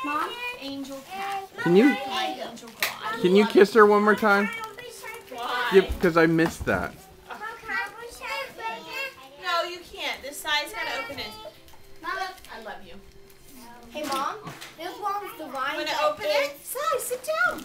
Mom? Angel cat. Can you My angel girl. can you kiss her one more time? Why? Yeah, because I missed that. No, you can't. This side's gotta open it. Mama, I love you. Hey, Mom, this one's the I'm line gonna that open it. Sai, sit down.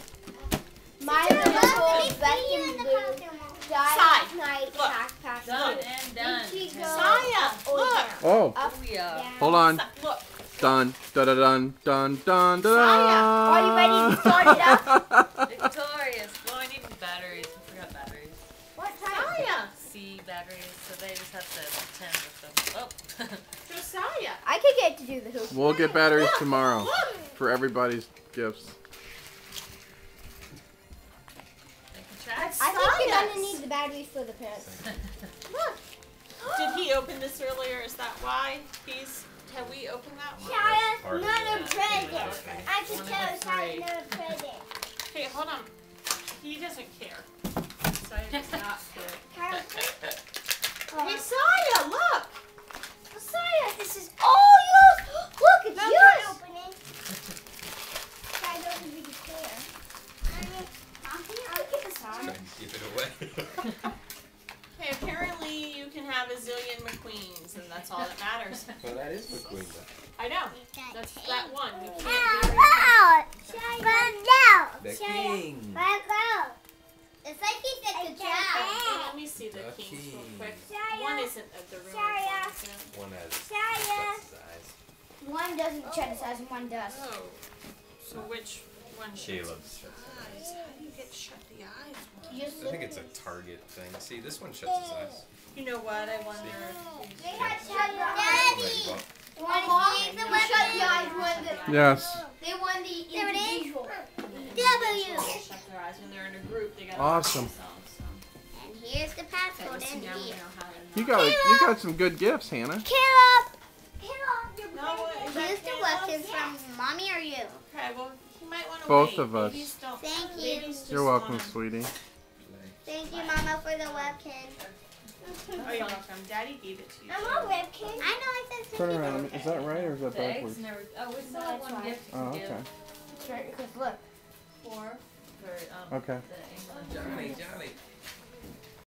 my little Becky Blue Side. died night Look. backpack. Done and done. Saya, look. Oh, We are. hold on. Look. Dun da da dun dun dun da. Are you ready to start it up? Victorious. Well, I need batteries. I forgot batteries. What time? Saya. C batteries, so they just have to pretend with them. Oh. Josiah. I could get to do the hoop. We'll get batteries Look, tomorrow Look. for everybody's gifts. They can track. That's I think you're Saya's. gonna need the batteries for the parents. Look. Did he open this earlier? Is that why he's... Have we opened that one? Shia, another present. I can tell Shia another present. Okay, hold on. He doesn't care. Saya does not care. Hey, Saya, look. Saya, this is all yours. Look, it's No, yours. no. Opening. I don't think we can clear. I'll get this on. Try and keep it away. Okay, apparently you can have a zillion McQueens, and that's all that matters. Well, that is McQueen, though. I know. That's that one. You can't The king. It's like he said good Let me see the The kings real king. quick. Saya. One isn't of the room. Saya. One has Shia. his eyes. One doesn't shut his eyes and one does. Oh. So which one should Caleb's. eyes? How do you get shut the eyes? You just I think it's a target thing. See, this one shuts his eyes. You know what? I wonder They if had shut your That's eyes. the one that you bought. One shut the eyes, one the Yes. they won the individual. shut their eyes when they're in a group. They gotta Awesome. lock themselves, so. And here's the passcode Okay, so and now we the know how to You got some good gifts, Hannah. Caleb! Caleb, No, what is that, here's the Caleb? weapon from mommy or you? Okay, well, you might want to Both wait. of us. Babies don't- Thank you. babies just You're welcome, wanna- sweetie. Thank you, Mama, for the webkin. Oh, you're welcome. Daddy gave it to you. I'm a webkin. I know I said Turn around. Is that right or is that The eggs backwards? never. Oh, we still have one gift to Oh, give. okay. That's right, because look. For Okay. the England. Johnny, Johnny.